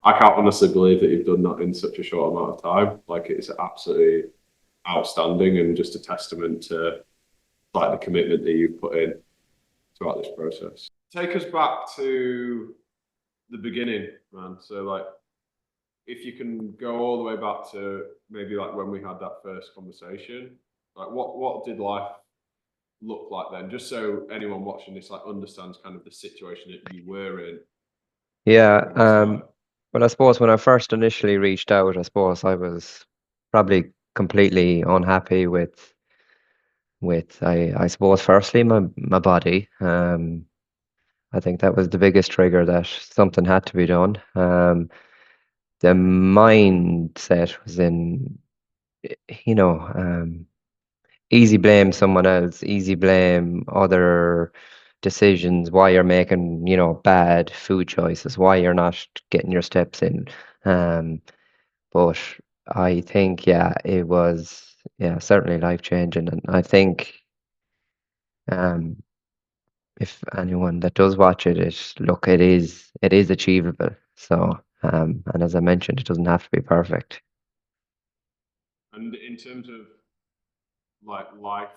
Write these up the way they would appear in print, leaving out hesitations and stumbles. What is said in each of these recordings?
I can't honestly believe that you've done that in such a short amount of time. Like it's absolutely outstanding and just a testament to like the commitment that you've put in throughout this process. Take us back to the beginning, man. So like if you can go all the way back to maybe like when we had that first conversation, like what did life look like then? Just so anyone watching this like understands kind of the situation that you were in Yeah, when we started. well, I suppose when I first initially reached out, I suppose I was probably completely unhappy with I suppose firstly my body. I think that was the biggest trigger that something had to be done. The mindset was in, you know, easy blame someone else, easy blame other decisions, why you're making, bad food choices, why you're not getting your steps in. Um, but I think, yeah, it was, yeah, certainly life changing. And I think, um, if anyone that does watch it, look, it is achievable. So, and as I mentioned, it doesn't have to be perfect. And in terms of like life,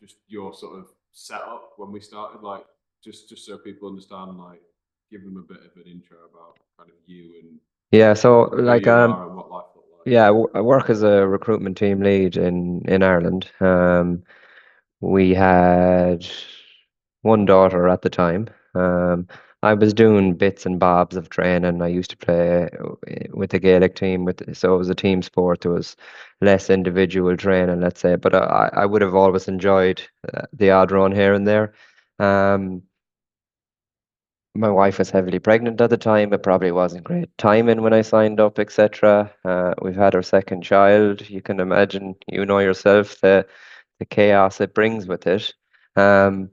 just your sort of setup when we started, like just so people understand, like give them a bit of an intro about kind of you and Yeah, so who like you are and what life looked like. yeah, I work as a recruitment team lead in Ireland. We had one daughter at the time. Um, I was doing bits and bobs of training. I used to play with the Gaelic team, so it was a team sport. There was less individual training, let's say, but I would have always enjoyed the odd run here and there. Um, my wife was heavily pregnant at the time. It probably wasn't great timing when I signed up, etc. We've had our second child. You can imagine, yourself, the chaos it brings with it. Um,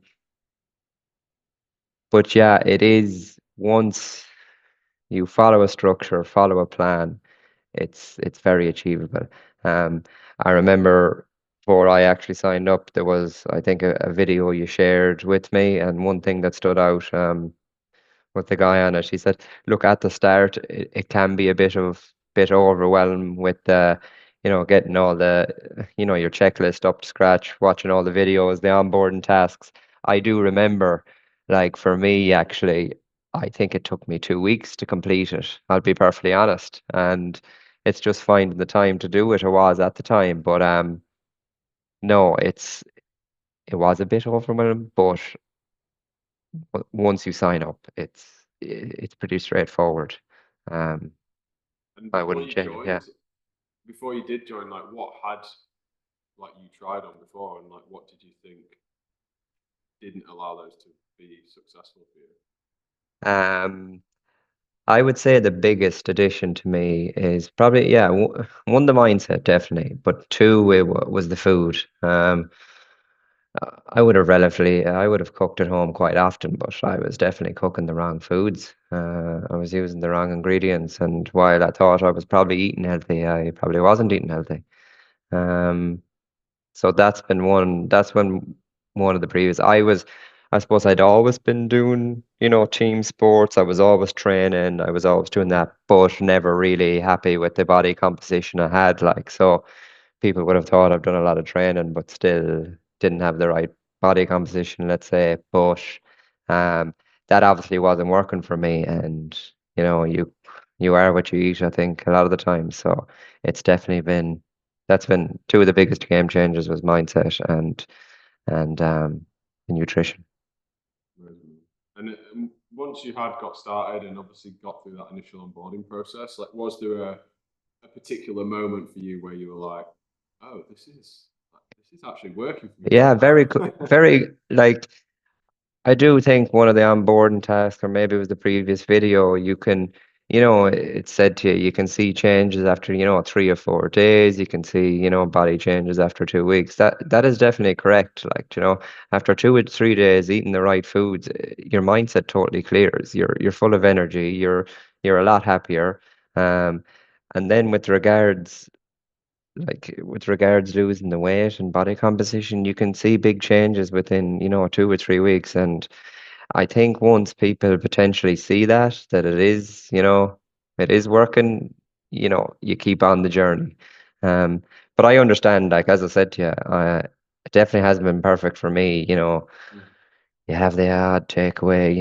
but yeah, it is once you follow a structure, follow a plan, it's very achievable. Um, I remember before I actually signed up, there was, I think, a video you shared with me, and one thing that stood out. With the guy on it. He said, look, at the start, it can be a bit overwhelmed with getting all your checklist up to scratch, watching all the videos, the onboarding tasks. I do remember, like for me, actually, I think it took me 2 weeks to complete it. I'll be perfectly honest, and it's just finding the time to do it. It was at the time, but no, it was a bit overwhelming, but once you sign up, it's pretty straightforward. Um, And I wouldn't change it. Yeah. before you did join, like what had like you tried on before, and like what did you think didn't allow those to be successful for you? Um, I would say the biggest addition to me is probably, yeah, one, the mindset, definitely, but two, was the food. I would have cooked at home quite often, but I was definitely cooking the wrong foods. I was using the wrong ingredients, and while I thought I was probably eating healthy, I probably wasn't eating healthy. Um, So that's when one of the previous, I suppose I'd always been doing, team sports. I was always training. I was always doing that, but never really happy with the body composition I had. Like, so people would have thought I've done a lot of training, but still didn't have the right body composition, let's say. But um, that obviously wasn't working for me. And, you are what you eat, I think, a lot of the time. So it's definitely that's been two of the biggest game changers was mindset and nutrition. And once you had got started and obviously got through that initial onboarding process, like was there a particular moment for you where you were like, oh, this is actually working for me Yeah, now? very, very like I do think one of the onboarding tasks, or maybe it was the previous video, it said to you, you can see changes after, 3 or 4 days. You can see, body changes after 2 weeks. That is definitely correct. Like, after 2 or 3 days eating the right foods, your mindset totally clears. You're full of energy. You're a lot happier. Um, and then with regards losing the weight and body composition, you can see big changes within, 2 or 3 weeks. And I think once people potentially see that it is, it is working, you keep on the journey. Um, but I understand, like as I said to you, it definitely hasn't been perfect for me. Mm. You have the odd takeaway,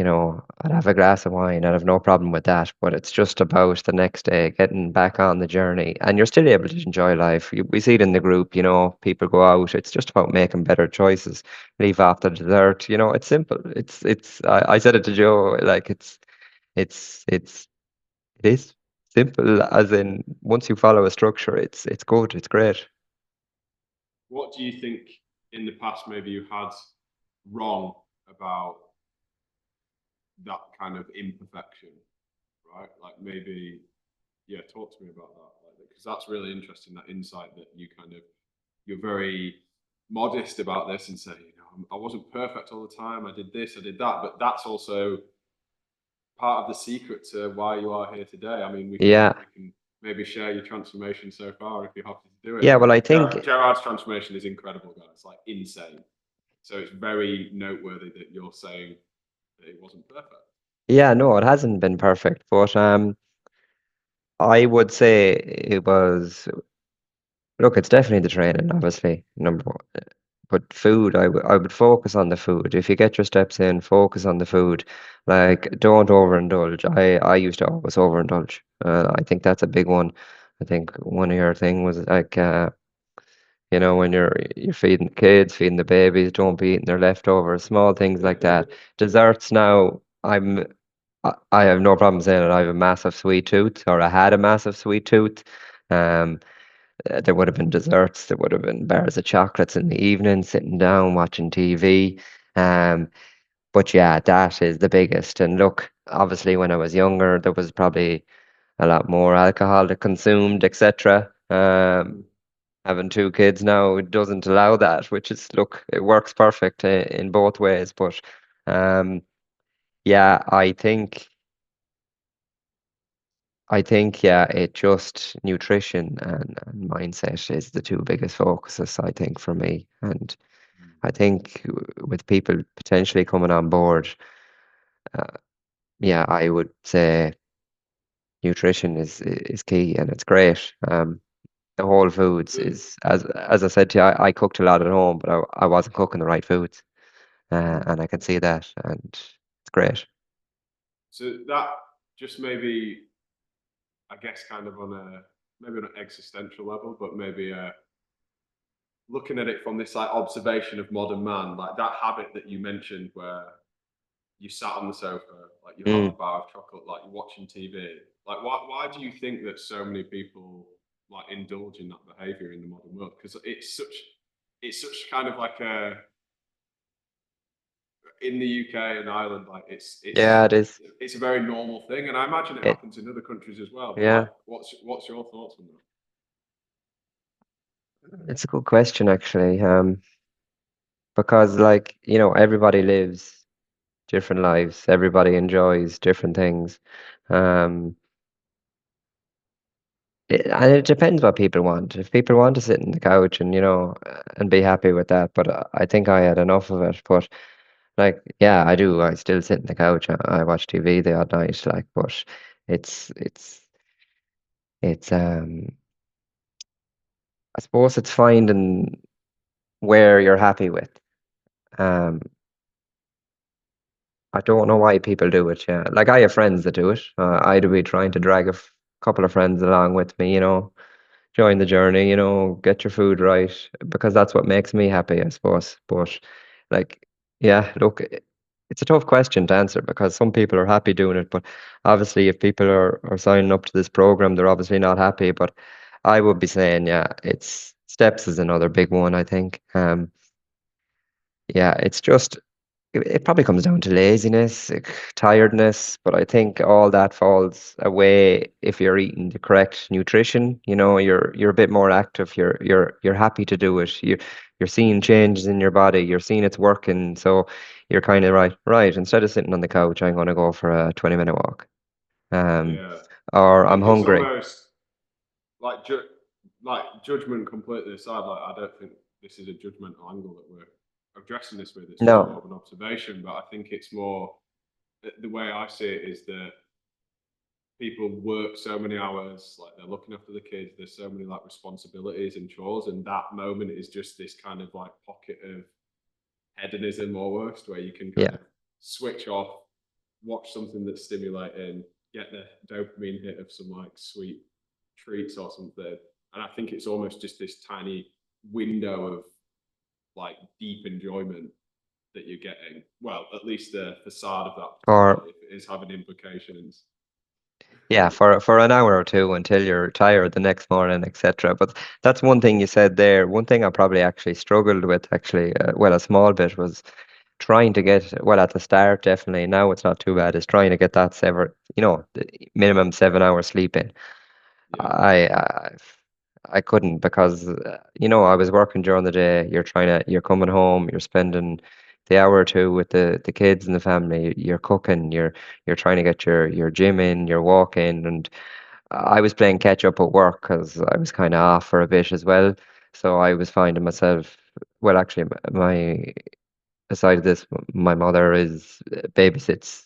I'd have a glass of wine, I'd have no problem with that. But it's just about the next day, getting back on the journey, and you're still able to enjoy life. We see it in the group, people go out. It's just about making better choices. Leave after dessert, it's simple. I said it to Joe, like it's it is simple, as in once you follow a structure, it's good, it's great. What do you think in the past maybe you had wrong about that kind of imperfection, right? Like maybe, yeah, talk to me about that, like, because that's really interesting. That insight that you're very modest about this and say, I wasn't perfect all the time. I did this, I did that, but that's also part of the secret to why you are here today. I mean, Yeah, we can maybe share your transformation so far if you're happy to do it. yeah. Well, I think Gerard's transformation is incredible, guys. Like insane. So it's very noteworthy that you're saying that it wasn't perfect. yeah, no, it hasn't been perfect, but I would say it was. Look, it's definitely the training, obviously, number one. But food, I would focus on the food. If you get your steps in, focus on the food. Like, don't overindulge. I used to always overindulge. I think that's a big one. I think one of your thing was like, when you're feeding the kids, feeding the babies, don't be eating their leftovers, small things like that. Desserts now, I have no problem saying it. I have a massive sweet tooth, or I had a massive sweet tooth. Um, there would have been desserts, there would have been bars of chocolates in the evening, sitting down watching TV. Um, but yeah, that is the biggest. And look, obviously, when I was younger, there was probably a lot more alcohol that consumed, etc. Having two kids now, it doesn't allow that, which is, look, it works perfect in both ways. But um, yeah, I think, yeah, it just nutrition and mindset is the two biggest focuses, I think, for me. And I think with people potentially coming on board, uh, yeah, I would say nutrition is key, and it's great. The whole foods So, is, as I said to you, I cooked a lot at home, but I wasn't cooking the right foods, and I can see that, and it's great. so that just maybe, I guess, kind of on a maybe on an existential level, but maybe looking at it from this like observation of modern man, like that habit that you mentioned where you sat on the sofa, like you have Mm. a bar of chocolate, like you're watching TV. Like, why do you think that so many people like indulge in that behavior in the modern world? Because it's such kind of like a in the UK and Ireland, like Yeah, it is. it's a very normal thing, and I imagine it It, happens in other countries as well. But like, yeah, what's your thoughts on that? it's a good question actually. Because like, everybody lives different lives, everybody enjoys different things. Um, and it depends what people want. If people want to sit in the couch and and be happy with that, but I think I had enough of it. But like, yeah, I do. I still sit in the couch. I watch TV the odd night, like, but it's it's it's I suppose it's finding where you're happy with. Um, I don't know why people do it. Yeah, like I have friends that do it. I'd be trying to drag couple of friends along with me. Join the journey. Get your food right, because that's what makes me happy, I suppose. But like, yeah, look, it's a tough question to answer because some people are happy doing it, but obviously, if people are signing up to this program, they're obviously not happy. But I would be saying, yeah, it's steps is another big one. I think. Yeah, it's just it probably comes down to laziness, tiredness, but I think all that falls away if you're eating the correct nutrition. You're a bit more active. You're happy to do it. You're seeing changes in your body. You're seeing it's working. So you're kind of right. Right. Instead of sitting on the couch, I'm going to go for a 20-minute walk. Um, Yeah, or I'm it's hungry. almost like like judgment completely aside. Like, I don't think this is a judgmental angle that we're addressing this with. It's just more No. of an observation. But I think it's more the way I see it is that people work so many hours, like they're looking after the kids. There's so many like responsibilities and chores, and that moment is just this kind of like pocket of hedonism almost, where you can kind Yeah. of switch off, watch something that's stimulating, get the dopamine hit of some like sweet treats or something. And I think it's almost just this tiny window of like deep enjoyment that you're getting. Well, at least the facade of that For potentially, if it is having implications. Yeah, for an hour or two until you're tired the next morning, etc. But that's one thing you said there. One thing I probably actually struggled with, actually, well, a small bit was trying to get, well, at the start, definitely. Now it's not too bad. Is trying to get that the minimum 7 hours sleep in. Yeah. I I, I couldn't because I was working during the day. You're coming home, you're spending the hour or two with the kids and the family. You're cooking, you're trying to get your gym in, you're walking, and I was playing catch up at work because I was kind of off for a bit as well. So I was finding myself, well, actually, my aside of this, my mother is babysits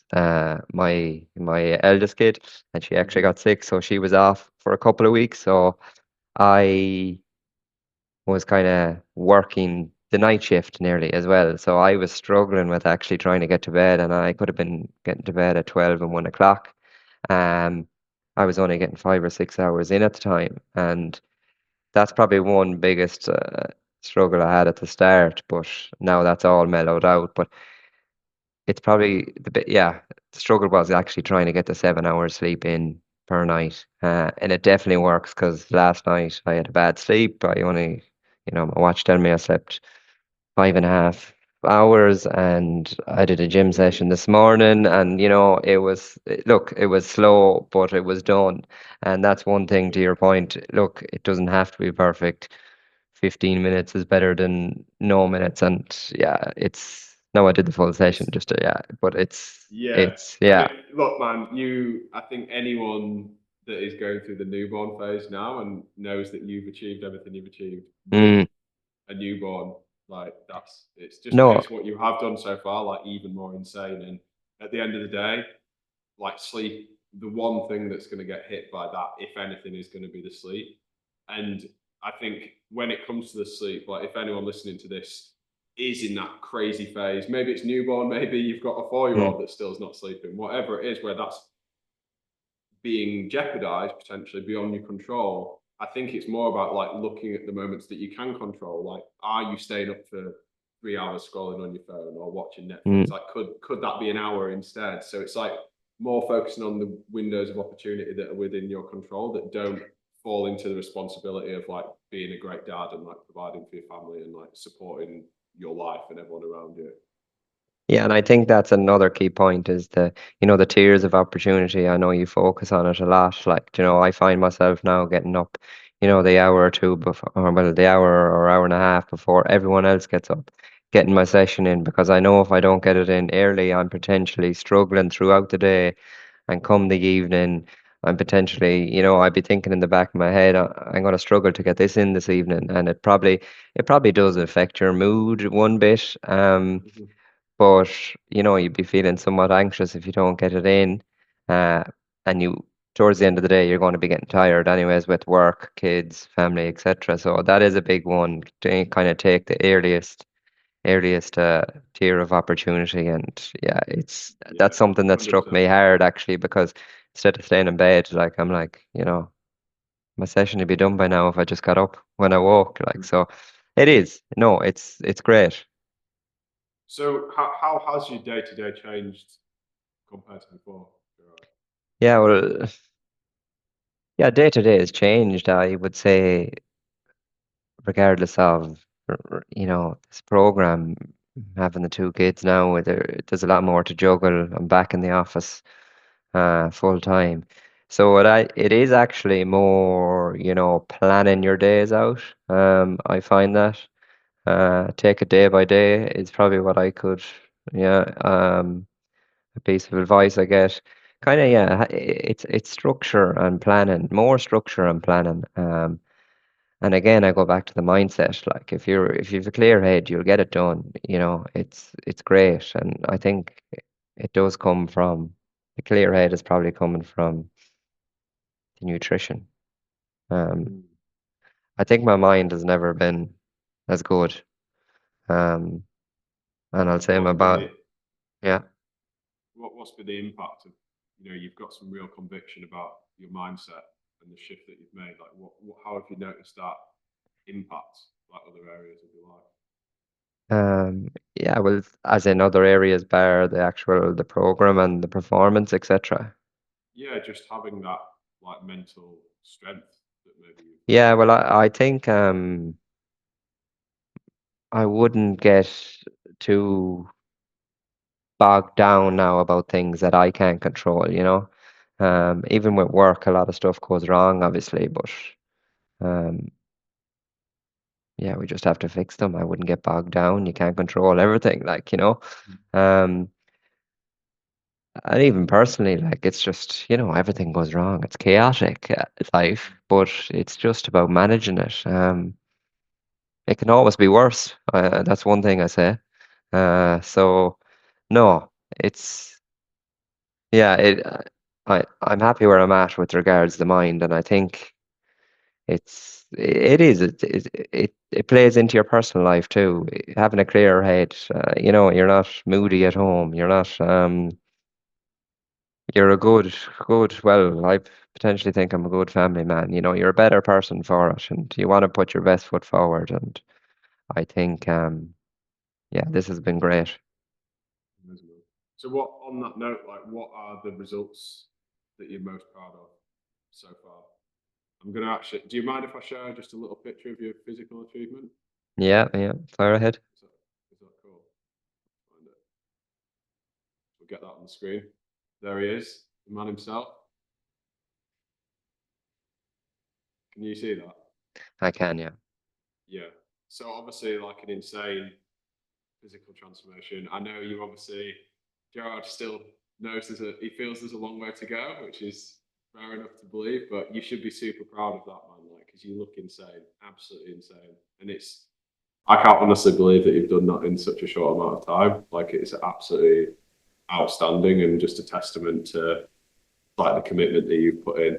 my eldest kid, and she actually Mhm. got sick, so she was off for a couple of weeks. So I was kind of working the night shift nearly as well. So I was struggling with actually trying to get to bed, and I could have been getting to bed at 12 and 1 o'clock. Um, I was only getting 5 or 6 hours in at the time, and that's probably one biggest struggle I had at the start. But now that's all mellowed out. But it's probably the struggle was actually trying to get the 7 hours sleep in per night. And it definitely works because last night I had a bad sleep. I only, my watch telling me I slept 5.5 hours, and I did a gym session this morning, and it was slow, but it was done. And that's one thing to your point. Look, it doesn't have to be perfect. 15 minutes is better than no minutes. And yeah, it's no, I did the full session It's just to, yeah, but yeah. it's, I yeah. mean, look, man, I think anyone that is going through the newborn phase now and knows that you've achieved everything you've achieved with Mm, a newborn, like it's just no, makes what you have done so far like even more insane. And at the end of the day, like sleep, the one thing that's going to get hit by that, if anything, is going to be the sleep. And I think when it comes to the sleep, like if anyone listening to this is in that crazy phase, maybe it's newborn, maybe you've got a 4 year mm, old that still's not sleeping, whatever it is, where that's being jeopardized potentially beyond your control. I think it's more about like looking at the moments that you can control. Like, are you staying up for 3 hours scrolling on your phone or watching Netflix? mm. Like, could that be an hour instead? So it's like more focusing on the windows of opportunity that are within your control that don't fall into the responsibility of like being a great dad and like providing for your family and like supporting your life and everyone around you. Yeah, and I think that's another key point is the tiers of opportunity. I know you focus on it a lot. Like, I find myself now getting up, the hour or two before, or well, the hour or hour and a half before everyone else gets up, getting my session in because I know if I don't get it in early, I'm potentially struggling throughout the day, and come the evening, I'm potentially, I'd be thinking in the back of my head, I'm going to struggle to get this in this evening, and it probably does affect your mood one bit. Mhm. But you'd be feeling somewhat anxious if you don't get it in. Uh, and towards the end of the day, you're going to be getting tired anyways with work, kids, family, etc. So that is a big one to kind of take the earliest tier of opportunity. And yeah, that's Yeah, something that struck me 100%. hard actually, because instead of staying in bed, like I'm like, my session would be done by now if I just got up when I woke. Like, so it is. No, it's great. So how has your day to day changed compared to before, Gerard? Yeah, well, yeah, day to day has changed, I would say, regardless of, this program, having the two kids now, there's a lot more to juggle. I'm back in the office full time. So it is actually more, planning your days out. I find that take it day by day is probably what I could, yeah, a piece of advice I get. Kind of, yeah, it's structure and planning, more structure and planning. And again, I go back to the mindset. Like if you've a clear head, you'll get it done. It's great, and I think it does come from the clear head is probably coming from. the nutrition. Um, Mm. I think my mind has never been as good. Um, and I'll say What's been yeah. what's been the impact of, you've got some real conviction about your mindset and the shift that you've made. Like, how have you noticed that impact, like other areas of your life? Yeah, well, as in other areas, bar the program and the performance, etc. Yeah, just having that like mental strength that maybe Yeah, well, I think I wouldn't get too bogged down now about things that I can't control, you know. Even with work, a lot of stuff goes wrong, obviously, but um, yeah, we just have to fix them. I wouldn't get bogged down. You can't control everything, like, you know. you've. Um, and even personally, like, it's just, everything goes wrong. It's chaotic, life, but it's just about managing it. It can always be worse. That's one thing I say. So no, it's yeah, I'm happy where I'm at with regards to the mind, and I think it plays into your personal life too. Having a clear head, you're not moody at home. You're a good. Well, I potentially think I'm a good family man. You're a better person for it, and you want to put your best foot forward. And I think, yeah, this has been great. So, what on that note, like, what are the results that you're most proud of so far? I'm gonna actually. Do you mind if I share just a little picture of your physical achievement? Yeah, yeah, fire ahead. Is that cool? Find it. We'll get that on the screen. There he is, the man himself. Can you see that? I can, yeah. Yeah. So obviously, like an insane physical transformation. I know you obviously, Gerard still knows he feels there's a long way to go, which is fair enough to believe. But you should be super proud of that, man. Like, because you look insane, absolutely insane, and I can't honestly believe that you've done that in such a short amount of time. Like, it's absolutely outstanding and just a testament to like the commitment that you've put in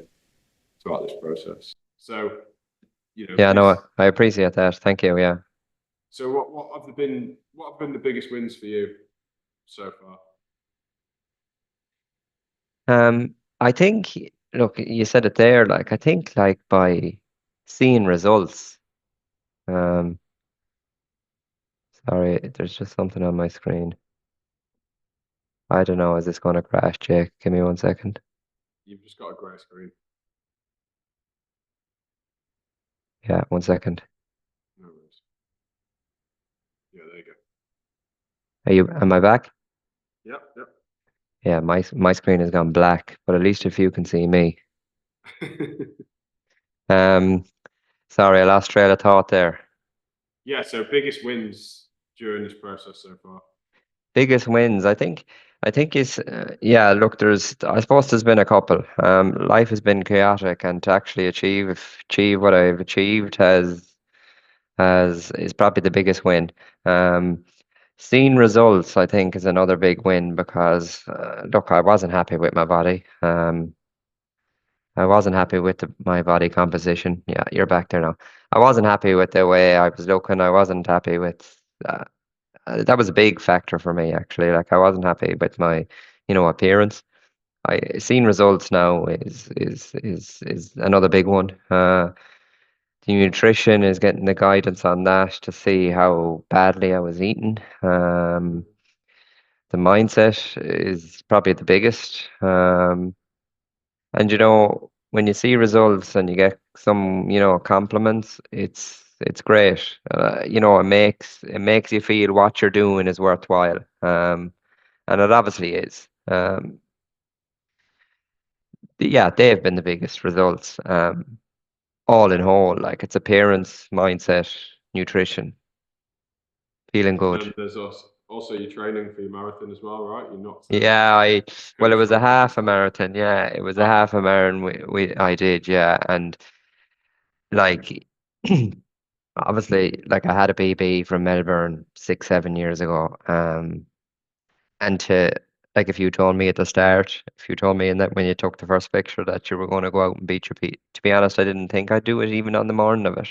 throughout this process. So, Yeah, no, this. I appreciate that. Thank you. Yeah. So, what have been the biggest wins for you so far? I think, look, you said it there, like, I think, like, by seeing results, um, sorry, there's just something on my screen. I don't know, is this going to crash, Jake? Give me 1 second. You've just got a grey screen. Yeah, 1 second. No worries. Yeah, there you go. Am I back? Yep, yep. Yeah, my screen has gone black, but at least if you can see me. Um, Sorry, I lost trail of thought there. Yeah, so biggest wins during this process so far. Biggest wins, I think is yeah. Look, I suppose there's been a couple. Life has been chaotic, and to actually achieve what I've achieved has is probably the biggest win. Um, Seeing results, I think, is another big win because look, I wasn't happy with my body. I wasn't happy with my body composition. Yeah, you're back there now. I wasn't happy with the way I was looking. I wasn't happy with. That was a big factor for me actually. Like I wasn't happy with my, appearance. I Seeing results now is another big one. The nutrition is getting the guidance on that to see how badly I was eating. The mindset is probably the biggest. And when you see results and you get some, compliments, it's great. It makes you feel what you're doing is worthwhile. And it obviously is. Yeah, they've been the biggest results. All in whole, like it's appearance, mindset, nutrition, feeling And good. then there's also your training for your marathon as well, right? You're not Yeah, well, it coach was a record half this a time. marathon. Yeah, it was a Okay. half a marathon. I did, yeah, and like. Obviously, like I had a baby from Melbourne 6, 7 years ago. And like if you told me at the start, if you told me in that when you took the first picture that you were going to go out and beat your feet, to be honest, I didn't think I'd do it even on the morning of it.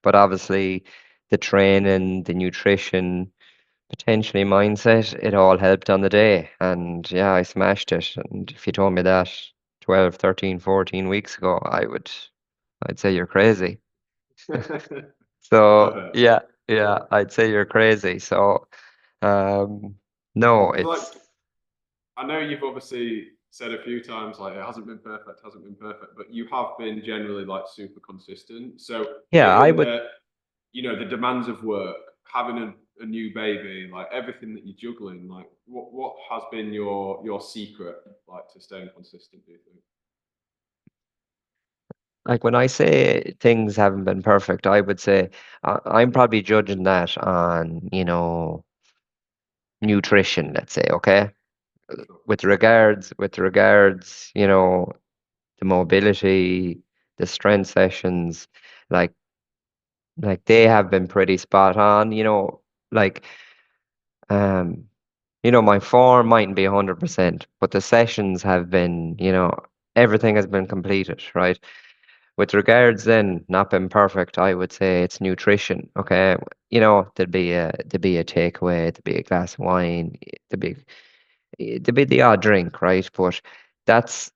But obviously, the training, the nutrition, potentially mindset, it all helped on the day. And yeah, I smashed it. And if you told me that 12, 13, 14 weeks ago, I'd say you're crazy. So Perfect. yeah, yeah, I'd say you're crazy. So um, no, Because like it's I know you've obviously said a few times like it hasn't been perfect, hasn't been perfect, but you have been generally like super consistent. So yeah, I given would. that the demands of work, having a new baby, like everything that you're juggling, like what has been your secret like to staying consistent, do you think? Like when I say things haven't been perfect, I would say I'm probably judging that on, nutrition, let's say, okay? Sure. With regards, the mobility, the strength sessions, like they have been pretty spot on, like um, my form mightn't be 100%, but the sessions have been, everything has been completed, right? With regards then not being perfect, I would say it's nutrition. Okay. There'd be a takeaway, there'd be a glass of wine, there'd be the odd drink, right? But that's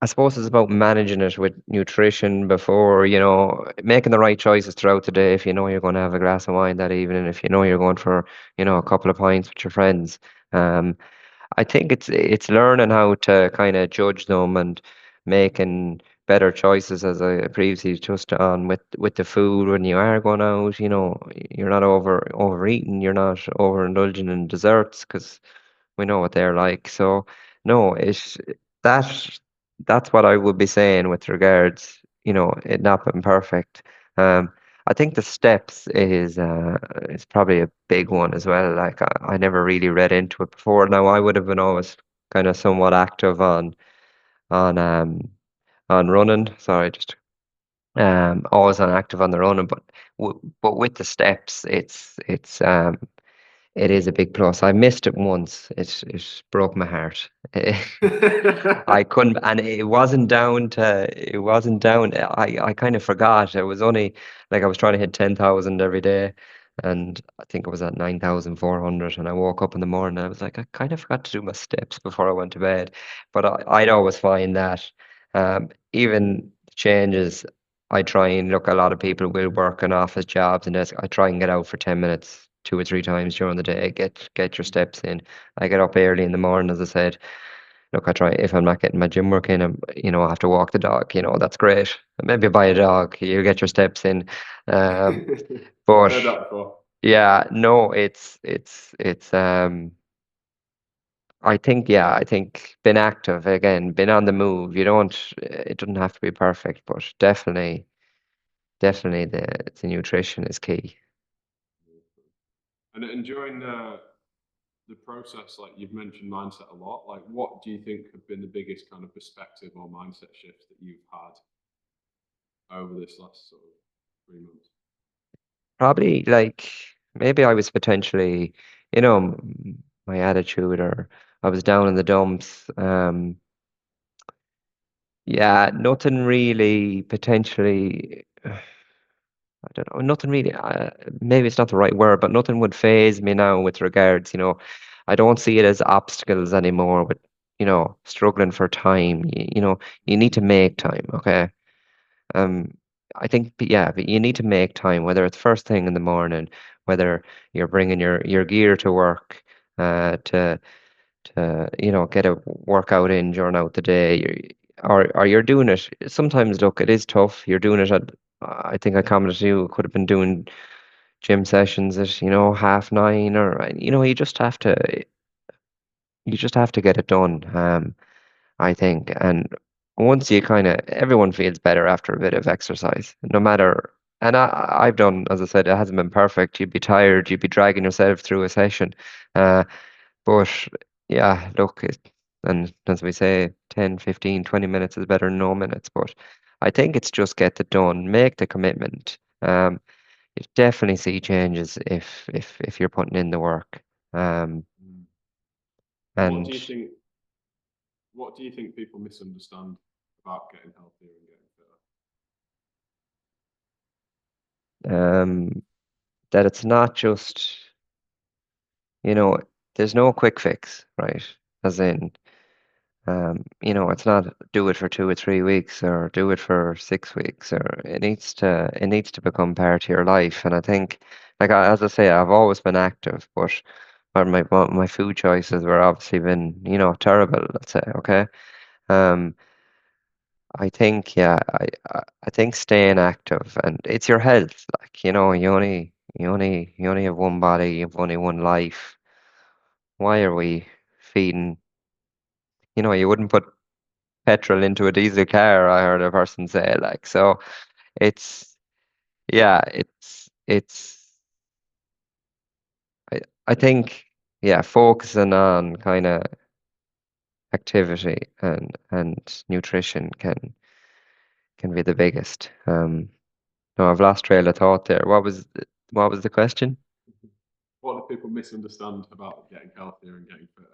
I suppose it's about managing it with nutrition before, making the right choices throughout the day. If you know you're going to have a glass of wine that evening, if you know you're going for, a couple of pints with your friends. Um, I think it's learning how to kind of judge them and making better choices, as I previously touched on with the food when you are going out. You're not overeating, you're not overindulging in desserts because we know what they're like. So no, that that's what I would be saying with regards, it not being perfect. I think the steps is probably a big one as well. Like I never really read into it before. Now I would have been always kind of somewhat active on um on running. Sorry, just always on active on the running, but with the steps, it is a big plus. I missed it once. It broke my heart. I couldn't, and it wasn't down. I kind of forgot. It was only like I was trying to hit 10,000 every day, and I think it was at 9,400. And I woke up in the morning, and I was like, I kind of forgot to do my steps before I went to bed. But I'd always find that, even changes. I try and look. A lot of people will work in office jobs, and I try and get out for 10 minutes, 2 or 3 times during the day. Get your steps in. I get up early in the morning, as I said. Look, I try if I'm not getting my gym work in, I have to walk the dog. That's great. Maybe buy a dog. You get your steps in. Um, but Heard that before. yeah, no, it's. I think been active again, been on the move. You don't. It doesn't have to be perfect, but definitely the nutrition is key. And during the process, like you've mentioned mindset a lot, like what do you think have been the biggest kind of perspective or mindset shifts that you've had over this last sort of 3 months? Probably like maybe I was potentially, you know, my attitude, or I was down in the dumps. Yeah, nothing really potentially. I don't know, nothing really. Maybe it's not the right word, but nothing would phase me now with regards. I don't see it as obstacles anymore. With struggling for time. You need to make time. Okay. Um, I think, yeah, but you need to make time, whether it's first thing in the morning, whether you're bringing your gear to work, to get a workout in during out the day, or you're doing it. Sometimes, look, it is tough. You're doing it at. I think I commented to you could have been doing gym sessions at 9:30, or you just have to get it done. I think. And once you kind of, everyone feels better after a bit of exercise, no matter. And I've done, as I said, it hasn't been perfect. You'd be tired, you'd be dragging yourself through a session. Uh, but yeah, look, and as we say, 10, 15, 20 minutes is better than no minutes. But I think it's just get it done, make the commitment. You definitely see changes if you're putting in the work. Um, Mm. What And do you think? What do you think people misunderstand about getting healthier and getting fitter? um, that it's not just, you know, there's no quick fix, right? As in, it's not do it for 2 or 3 weeks or do it for 6 weeks, or it needs to become part of your life. And I think, as I say, I've always been active, but my food choices were obviously been, terrible, let's say, okay? Um, I think, yeah, I think staying active, and it's your health. Like, you only have one body, you have only one life. Why are we feeding? You wouldn't put petrol into a diesel car, I heard a person say, like, so it's, yeah, I think, yeah, focusing on kind of activity and nutrition can be the biggest. No, I've lost trail of thought there. What was the question? What do people misunderstand about getting healthier and getting fitter?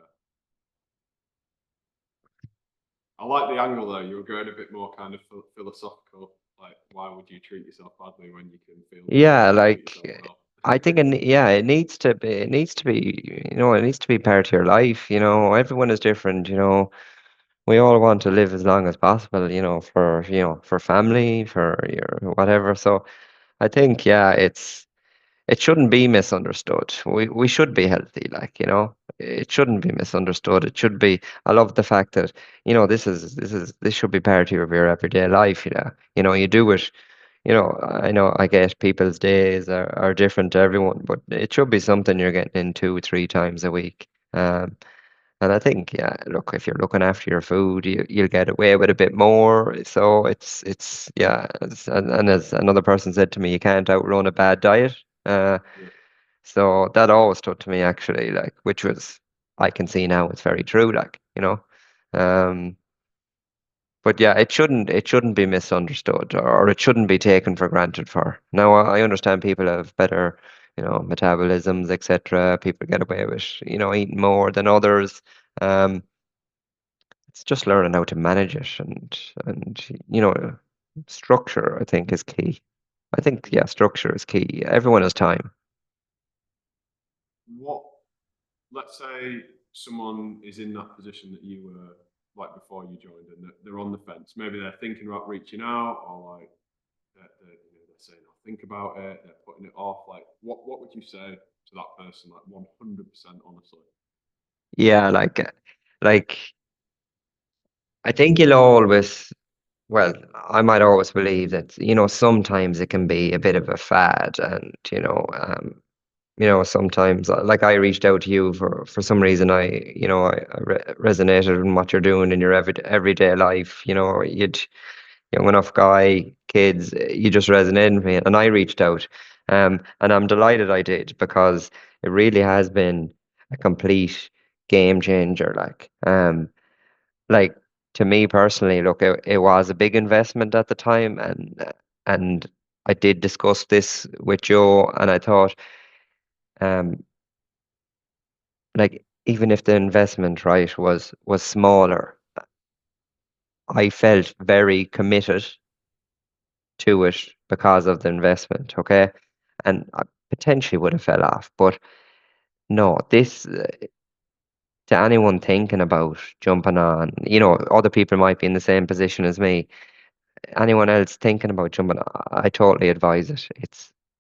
I like the angle though. You were going a bit more kind of philosophical. Like, why would you treat yourself badly when you can feel good Yeah, and treat yourself like well? I think, yeah, it needs to be part of your life. Everyone is different. We all want to live as long as possible. For family, for your whatever. So I think, yeah, it shouldn't be misunderstood. We should be healthy, like, it shouldn't be misunderstood. It should be. I love the fact that, this should be part of your everyday life. You do it. I know, I get people's days are different to everyone, but it should be something you're getting in 2, 3 times a week. And I think, yeah, look, if you're looking after your food, you'll get away with a bit more. So yeah, and as another person said to me, you can't outrun a bad diet. Uh, Yeah. so that always stood to me actually, like, which was, I can see now it's very true, like, Um, but yeah, it shouldn't be misunderstood, or it shouldn't be taken for granted for. Now, I understand people have better, metabolisms, etc. People get away with, eating more than others. Um, it's just learning how to manage it, and structure, I think, is key. I think, yeah, structure is key. Everyone has time. What, let's say someone is in that position that you were like before you joined and they're on the fence. Maybe they're thinking about reaching out or like they're saying, I'll think about it, they're putting it off. Like, what would you say to that person, like 100% honestly? Yeah, like I think you'll always, well, I might always believe that, sometimes it can be a bit of a fad, and, sometimes, like, I reached out to you for some reason. I resonated with what you're doing in your everyday life. You'd young enough guy, kids, you just resonated with me, and I reached out. And I'm delighted I did, because it really has been a complete game changer. Like, to me personally, look, it was a big investment at the time, and I did discuss this with Joe, and I thought, um, like, even if the investment, right, was smaller, I felt very committed to it because of the investment, okay? And I potentially would have fell off, but no, this, to anyone thinking about jumping on, other people might be in the same position as me. Anyone else thinking about jumping, I totally advise it.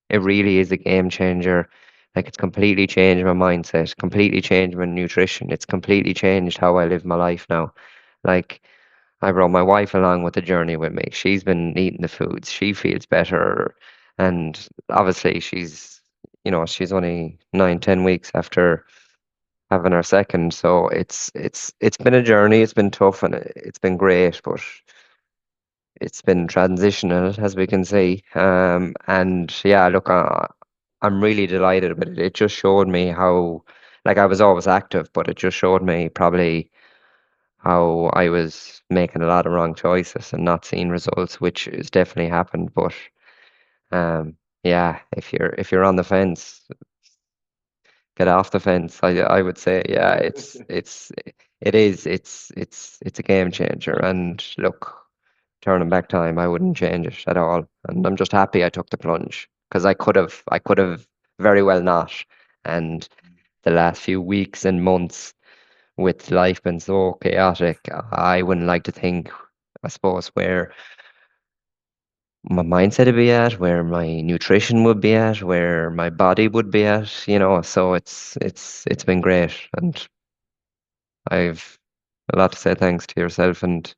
It really is a game changer. Like, it's completely changed my mindset, completely changed my nutrition. It's completely changed how I live my life now. Like, I brought my wife along with the journey with me. She's been eating the foods. She feels better. And obviously she's only 9, 10 weeks after having her second. So it's been a journey. It's been tough, and it's been great, but it's been transitional, as we can see. And yeah, look, I'm really delighted with it. It just showed me how, like, I was always active, but it just showed me probably how I was making a lot of wrong choices and not seeing results, which has definitely happened. But yeah, if you're on the fence, get off the fence. I would say, yeah, it's a game changer. And look, turning back time, I wouldn't change it at all. And I'm just happy I took the plunge because I could have very well not. And the last few weeks and months with life been so chaotic, I wouldn't like to think, I suppose, where my mindset would be at, where my nutrition would be at, where my body would be at, so it's been great. And I've a lot to say thanks to yourself and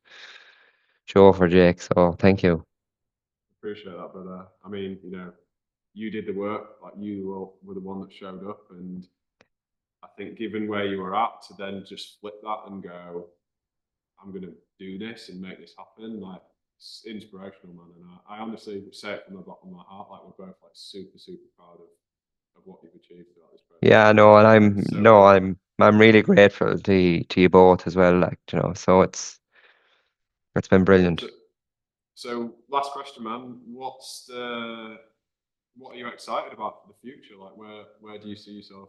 Joe for Jake. So thank you. Appreciate that, brother. I mean, you did the work, like you were the one that showed up, and I think given where you were at, to then just flip that and go, I'm going to do this and make this happen, like it's inspirational, man. And I honestly say it from the bottom of my heart, like we're both like super, super proud of what you've achieved throughout this process. Yeah, no, and It's so cool. I'm really grateful to you both as well. Like, so it's been brilliant. So, so last question, man. What are you excited about for the future? Like, where do you see yourself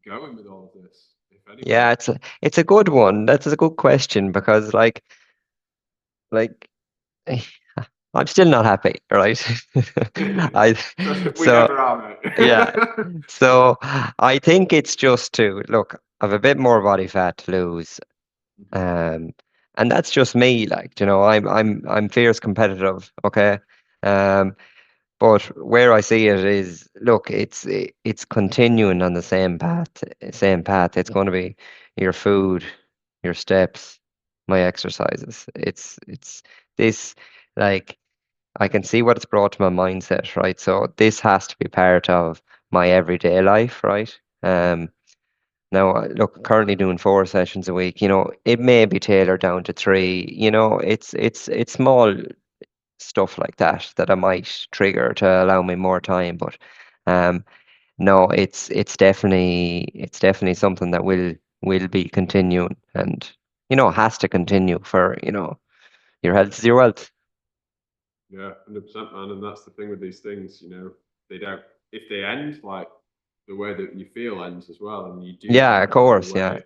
going with all of this, if anywhere? Yeah, it's a good one. That's a good question because like I'm still not happy, right? I We so never are, yeah. mate. So I think it's just to look, I've a bit more body fat to lose. Um and that's just me, like, I'm fierce competitive, okay? Um but where I see it is, look, it's continuing on the same path. It's going to be your food, your steps, my exercises. It's this, like, I can see what it's brought to my mindset, right? So this has to be part of my everyday life, right? Now, look, currently doing 4 sessions a week. It may be tailored down to three. It's small stuff like that I might trigger to allow me more time. But um, no, it's definitely something that will be continuing, and has to continue for your health is your wealth. Yeah, 100%, man. And that's the thing with these things, they don't, if they end, like the way that you feel ends as well. And you do Yeah, have of to have course. Yeah,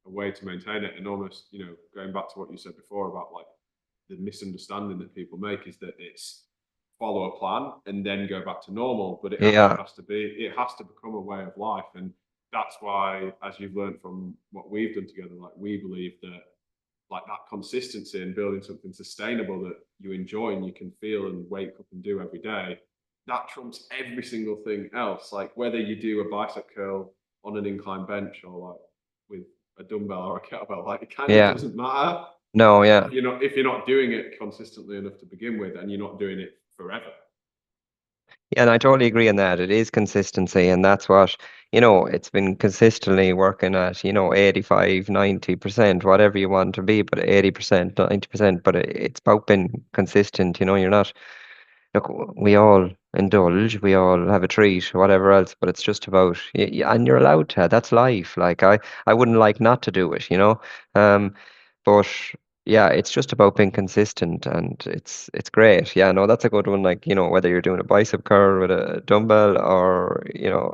a way to maintain it. And almost, going back to what you said before about like the misunderstanding that people make is that it's follow a plan and then go back to normal. But it actually yeah, has to become a way of life. And that's why, as you've learned from what we've done together, like we believe that like that consistency and building something sustainable that you enjoy and you can feel and wake up and do every day, that trumps every single thing else. Like whether you do a bicep curl on an incline bench or like with a dumbbell or a kettlebell, like it kind of yeah. doesn't matter No, yeah. if you're not doing it consistently enough to begin with and you're not doing it forever. Yeah, and I totally agree on that. It is consistency, and that's what, it's been consistently working at, 85, 90%, whatever you want to be, but 80%, 90%, but it's about being consistent. You're not, look, we all indulge, we all have a treat, whatever else, but it's just about, and you're allowed to. That's life. Like, I wouldn't like not to do it. Um, but yeah, it's just about being consistent, and it's great. Yeah, no, that's a good one. Like, whether you're doing a bicep curl with a dumbbell or,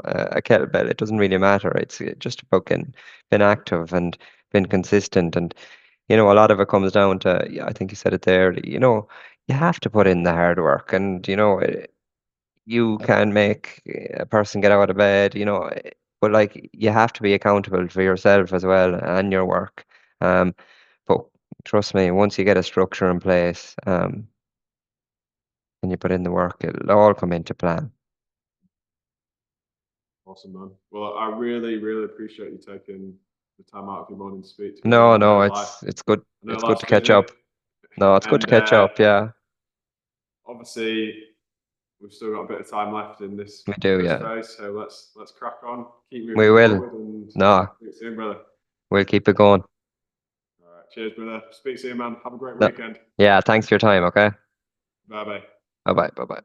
a kettlebell, it doesn't really matter. It's just about being active and being consistent. And, a lot of it comes down to, yeah, I think you said it there, you have to put in the hard work. And you can make a person get out of bed, but like you have to be accountable for yourself as well and your work. um but trust me, once you get a structure in place, and you put in the work, it'll all come into plan. Awesome, man. Well, I really, really appreciate you taking the time out of your morning to speak to me, man. No, no, it's good. I know It's good life's to catch busy, up. No, it's good to and catch up. Yeah, obviously we've still got a bit of time left in this we do. first Yeah, phase. So let's crack on, keep we moving will. forward, and No, speak soon, brother. we'll keep it going. All right, cheers, brother. Speak soon, man. Have a great No, weekend. yeah, thanks for your time. Okay, Bye bye. bye bye. Bye bye.